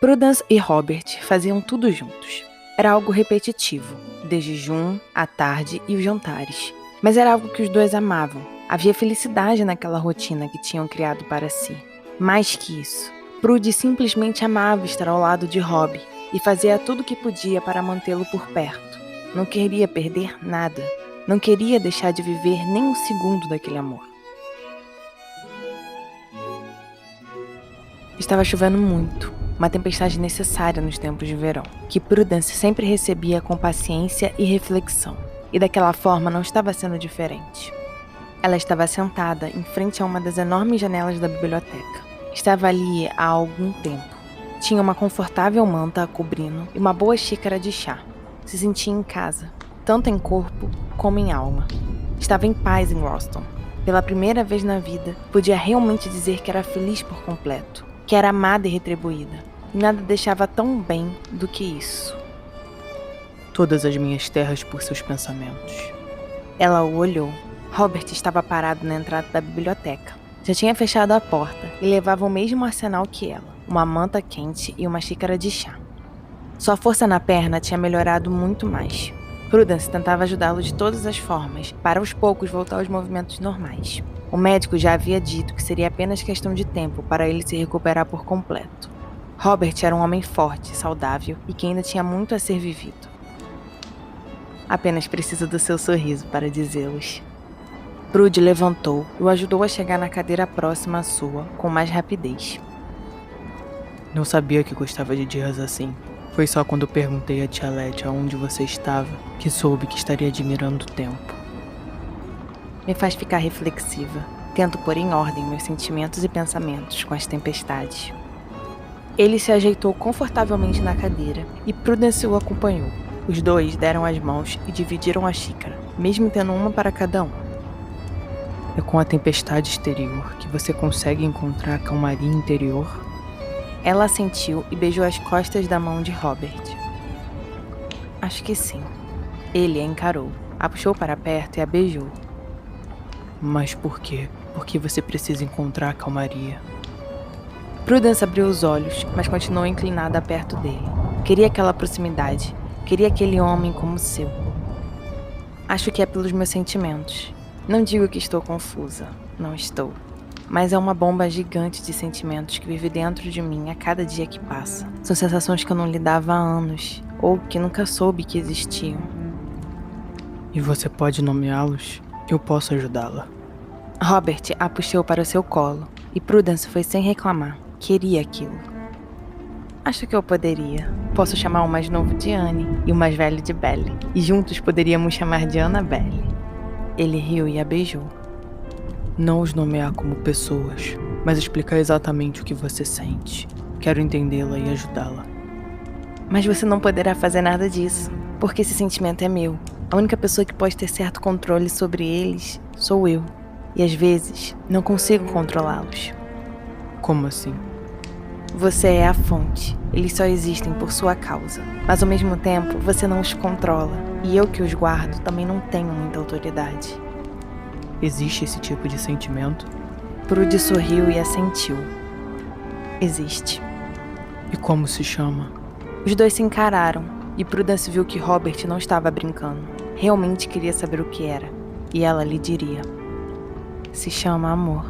Prudence e Robert faziam tudo juntos. Era algo repetitivo, desde jejum, à tarde e os jantares. Mas era algo que os dois amavam. Havia felicidade naquela rotina que tinham criado para si. Mais que isso, Prudy simplesmente amava estar ao lado de Rob e fazia tudo o que podia para mantê-lo por perto. Não queria perder nada. Não queria deixar de viver nem um segundo daquele amor. Estava chovendo muito, uma tempestade necessária nos tempos de verão, que Prudence sempre recebia com paciência e reflexão, e daquela forma não estava sendo diferente. Ela estava sentada em frente a uma das enormes janelas da biblioteca. Estava ali há algum tempo. Tinha uma confortável manta a cobrindo e uma boa xícara de chá. Se sentia em casa, tanto em corpo como em alma. Estava em paz em Roston. Pela primeira vez na vida, podia realmente dizer que era feliz por completo, que era amada e retribuída. E nada deixava tão bem do que isso. Todas as minhas terras por seus pensamentos. Ela o olhou. Robert estava parado na entrada da biblioteca. Já tinha fechado a porta e levava o mesmo arsenal que ela, uma manta quente e uma xícara de chá. Sua força na perna tinha melhorado muito mais. Prudence tentava ajudá-lo de todas as formas, para aos poucos voltar aos movimentos normais. O médico já havia dito que seria apenas questão de tempo para ele se recuperar por completo. Robert era um homem forte, saudável e que ainda tinha muito a ser vivido. Apenas precisa do seu sorriso para dizê-los. Prudy levantou e o ajudou a chegar na cadeira próxima à sua, com mais rapidez. Não sabia que gostava de dias assim. Foi só quando perguntei a tia Letty aonde você estava que soube que estaria admirando o tempo. Me faz ficar reflexiva. Tento pôr em ordem meus sentimentos e pensamentos com as tempestades. Ele se ajeitou confortavelmente na cadeira e Prudence o acompanhou. Os dois deram as mãos e dividiram a xícara, mesmo tendo uma para cada um. É com a tempestade exterior que você consegue encontrar a calmaria interior? Ela assentiu e beijou as costas da mão de Robert. Acho que sim. Ele a encarou, a puxou para perto e a beijou. Mas por quê? Por que você precisa encontrar a calmaria? Prudence abriu os olhos, mas continuou inclinada perto dele. Queria aquela proximidade. Queria aquele homem como seu. Acho que é pelos meus sentimentos. Não digo que estou confusa. Não estou. Mas é uma bomba gigante de sentimentos que vive dentro de mim a cada dia que passa. São sensações que eu não lidava há anos, ou que nunca soube que existiam. E você pode nomeá-los? Eu posso ajudá-la. Robert a puxou para o seu colo, e Prudence foi sem reclamar. Queria aquilo. Acho que eu poderia. Posso chamar o mais novo de Anne e o mais velho de Belle, e juntos poderíamos chamar de Annabelle. Ele riu e a beijou. Não os nomear como pessoas, mas explicar exatamente o que você sente. Quero entendê-la e ajudá-la. Mas você não poderá fazer nada disso, porque esse sentimento é meu. A única pessoa que pode ter certo controle sobre eles sou eu. E às vezes, não consigo controlá-los. Como assim? Você é a fonte. Eles só existem por sua causa. Mas ao mesmo tempo, você não os controla. E eu que os guardo também não tenho muita autoridade. Existe esse tipo de sentimento? Prudy sorriu e assentiu. Existe. E como se chama? Os dois se encararam, e Prudence viu que Robert não estava brincando. Realmente queria saber o que era, e ela lhe diria. Se chama amor.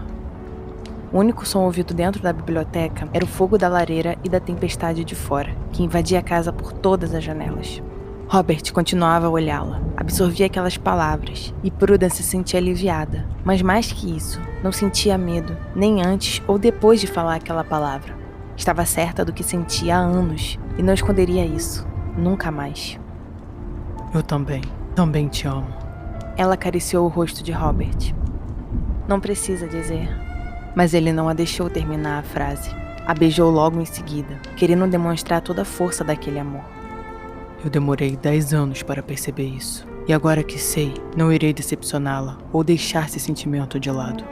O único som ouvido dentro da biblioteca era o fogo da lareira e da tempestade de fora, que invadia a casa por todas as janelas. Robert continuava a olhá-la, absorvia aquelas palavras, e Prudence se sentia aliviada. Mas mais que isso, não sentia medo, nem antes ou depois de falar aquela palavra. Estava certa do que sentia há anos, e não esconderia isso, nunca mais. Eu também te amo. Ela acariciou o rosto de Robert. Não precisa dizer. Mas ele não a deixou terminar a frase. A beijou logo em seguida, querendo demonstrar toda a força daquele amor. Eu demorei 10 anos para perceber isso. E agora que sei, não irei decepcioná-la ou deixar esse sentimento de lado.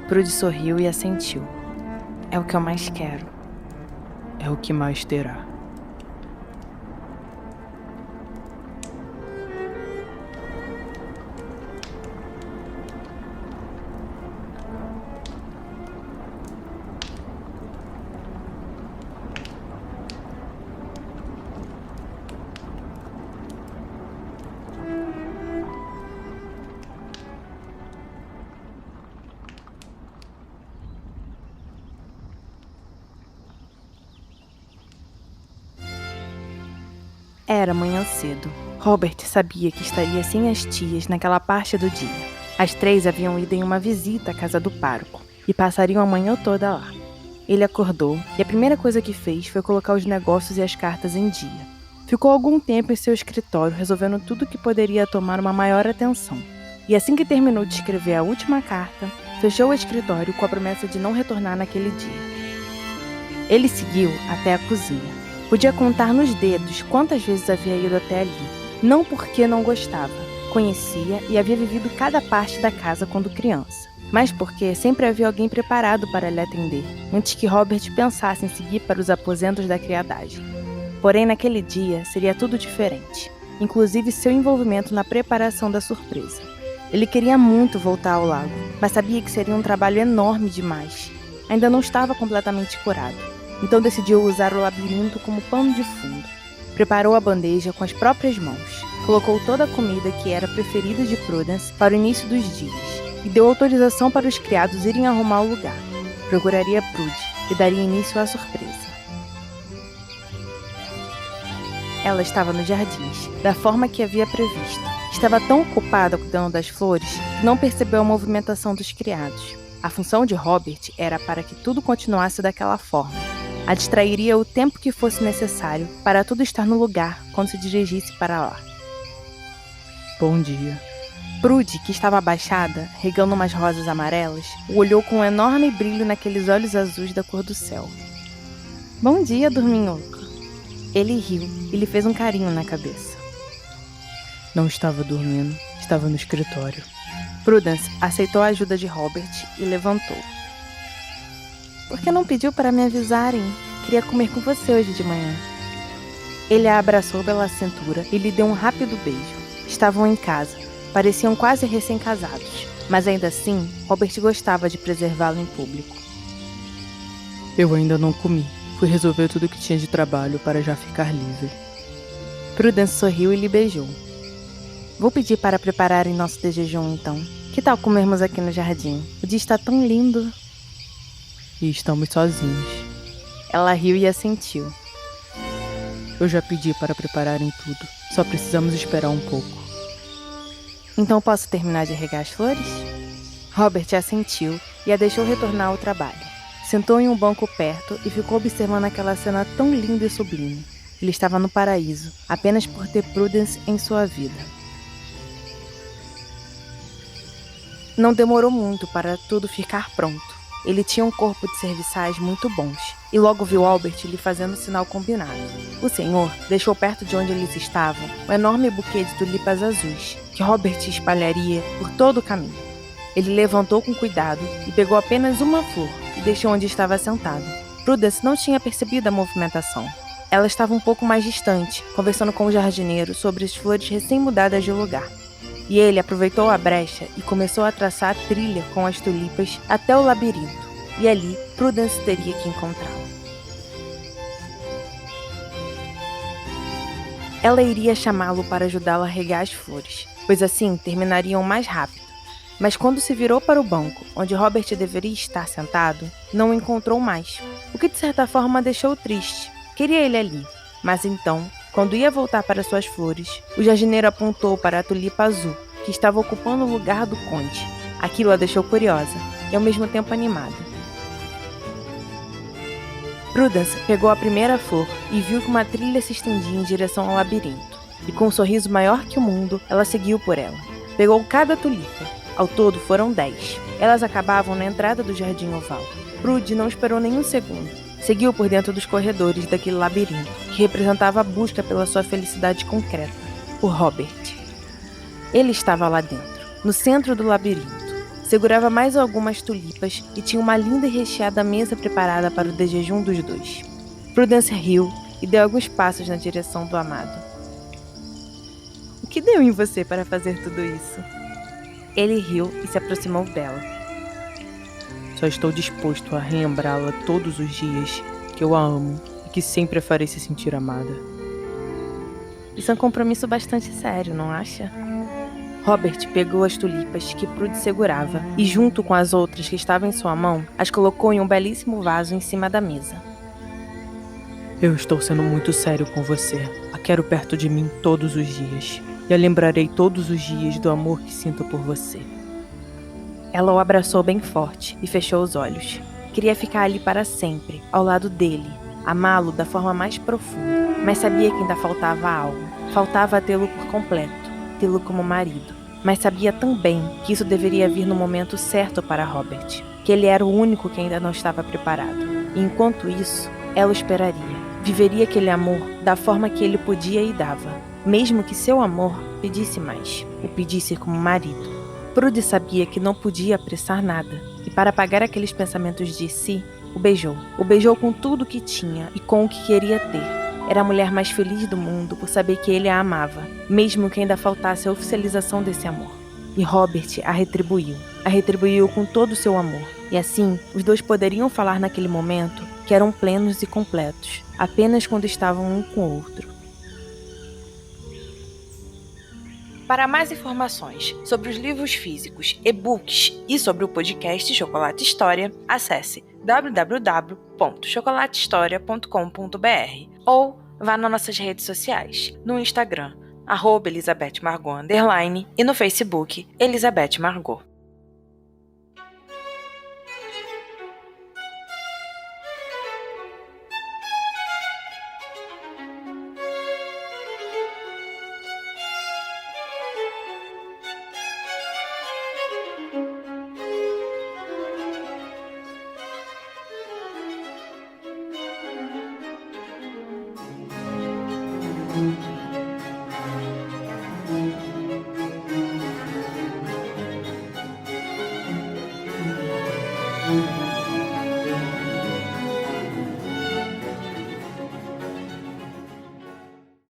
Prudy sorriu e assentiu. É o que eu mais quero. É o que mais terá. Era manhã cedo. Robert sabia que estaria sem as tias naquela parte do dia. As 3 haviam ido em uma visita à casa do pároco e passariam a manhã toda lá. Ele acordou e a primeira coisa que fez foi colocar os negócios e as cartas em dia. Ficou algum tempo em seu escritório resolvendo tudo que poderia tomar uma maior atenção. E assim que terminou de escrever a última carta, fechou o escritório com a promessa de não retornar naquele dia. Ele seguiu até a cozinha. Podia contar nos dedos quantas vezes havia ido até ali. Não porque não gostava, conhecia e havia vivido cada parte da casa quando criança, mas porque sempre havia alguém preparado para lhe atender, antes que Robert pensasse em seguir para os aposentos da criadagem. Porém, naquele dia seria tudo diferente, inclusive seu envolvimento na preparação da surpresa. Ele queria muito voltar ao lago, mas sabia que seria um trabalho enorme demais. Ainda não estava completamente curado, então decidiu usar o labirinto como pano de fundo. Preparou a bandeja com as próprias mãos, colocou toda a comida que era preferida de Prudence para o início dos dias e deu autorização para os criados irem arrumar o lugar. Procuraria Prude e daria início à surpresa. Ela estava nos jardins, da forma que havia previsto. Estava tão ocupada cuidando das flores que não percebeu a movimentação dos criados. A função de Robert era para que tudo continuasse daquela forma. A distrairia o tempo que fosse necessário para tudo estar no lugar quando se dirigisse para lá. Bom dia. Prude, que estava abaixada, regando umas rosas amarelas, o olhou com um enorme brilho naqueles olhos azuis da cor do céu. Bom dia, dorminhoco. Ele riu e lhe fez um carinho na cabeça. Não estava dormindo, estava no escritório. Prudence aceitou a ajuda de Robert e levantou. Por que não pediu para me avisarem? Queria comer com você hoje de manhã. Ele a abraçou pela cintura e lhe deu um rápido beijo. Estavam em casa, pareciam quase recém-casados, mas ainda assim, Robert gostava de preservá-lo em público. Eu ainda não comi. Fui resolver tudo que tinha de trabalho para já ficar livre. Prudence sorriu e lhe beijou. Vou pedir para prepararem nosso de jejum, então. Que tal comermos aqui no jardim? O dia está tão lindo. E estamos sozinhos. Ela riu e assentiu. Eu já pedi para prepararem tudo. Só precisamos esperar um pouco. Então posso terminar de regar as flores? Robert assentiu e a deixou retornar ao trabalho. Sentou em um banco perto e ficou observando aquela cena tão linda e sublime. Ele estava no paraíso, apenas por ter Prudence em sua vida. Não demorou muito para tudo ficar pronto. Ele tinha um corpo de serviçais muito bons, e logo viu Albert lhe fazendo o sinal combinado. O senhor deixou perto de onde eles estavam um enorme buquê de tulipas azuis, que Robert espalharia por todo o caminho. Ele levantou com cuidado e pegou apenas uma flor e deixou onde estava sentado. Prudence não tinha percebido a movimentação. Ela estava um pouco mais distante, conversando com o jardineiro sobre as flores recém-mudadas de lugar. E ele aproveitou a brecha e começou a traçar a trilha com as tulipas até o labirinto. E ali, Prudence teria que encontrá-lo. Ela iria chamá-lo para ajudá-la a regar as flores, pois assim terminariam mais rápido. Mas quando se virou para o banco, onde Robert deveria estar sentado, não o encontrou mais, o que de certa forma deixou triste. Queria ele ali, mas então, quando ia voltar para suas flores, o jardineiro apontou para a tulipa azul, que estava ocupando o lugar do conde. Aquilo a deixou curiosa e ao mesmo tempo animada. Prudence pegou a primeira flor e viu que uma trilha se estendia em direção ao labirinto. E com um sorriso maior que o mundo, ela seguiu por ela. Pegou cada tulipa. Ao todo foram 10. Elas acabavam na entrada do jardim oval. Prude não esperou nenhum segundo. Seguiu por dentro dos corredores daquele labirinto, que representava a busca pela sua felicidade concreta, o Robert. Ele estava lá dentro, no centro do labirinto. Segurava mais algumas tulipas e tinha uma linda e recheada mesa preparada para o de jejum dos dois. Prudence riu e deu alguns passos na direção do amado. O que deu em você para fazer tudo isso? Ele riu e se aproximou dela. Só estou disposto a relembrá-la todos os dias que eu a amo e que sempre a farei se sentir amada. Isso é um compromisso bastante sério, não acha? Robert pegou as tulipas que Prude segurava e, junto com as outras que estavam em sua mão, as colocou em um belíssimo vaso em cima da mesa. Eu estou sendo muito sério com você. quero perto de mim todos os dias. E eu lembrarei todos os dias do amor que sinto por você. Ela o abraçou bem forte e fechou os olhos. Queria ficar ali para sempre, ao lado dele, amá-lo da forma mais profunda, mas sabia que ainda faltava algo. Faltava tê-lo por completo, tê-lo como marido. Mas sabia também que isso deveria vir no momento certo para Robert, que ele era o único que ainda não estava preparado. E enquanto isso, ela o esperaria. Viveria aquele amor da forma que ele podia e dava, mesmo que seu amor pedisse mais, o pedisse como marido. Prudy sabia que não podia apressar nada, e para apagar aqueles pensamentos de si, o beijou. O beijou com tudo que tinha e com o que queria ter. Era a mulher mais feliz do mundo por saber que ele a amava, mesmo que ainda faltasse a oficialização desse amor. E Robert a retribuiu com todo o seu amor. E assim, os dois poderiam falar naquele momento que eram plenos e completos, apenas quando estavam um com o outro. Para mais informações sobre os livros físicos, e-books e sobre o podcast Chocolate História, acesse www.chocolatehistoria.com.br ou vá nas nossas redes sociais, no Instagram, @ElizabethMargot_ e no Facebook, Elizabeth Margot.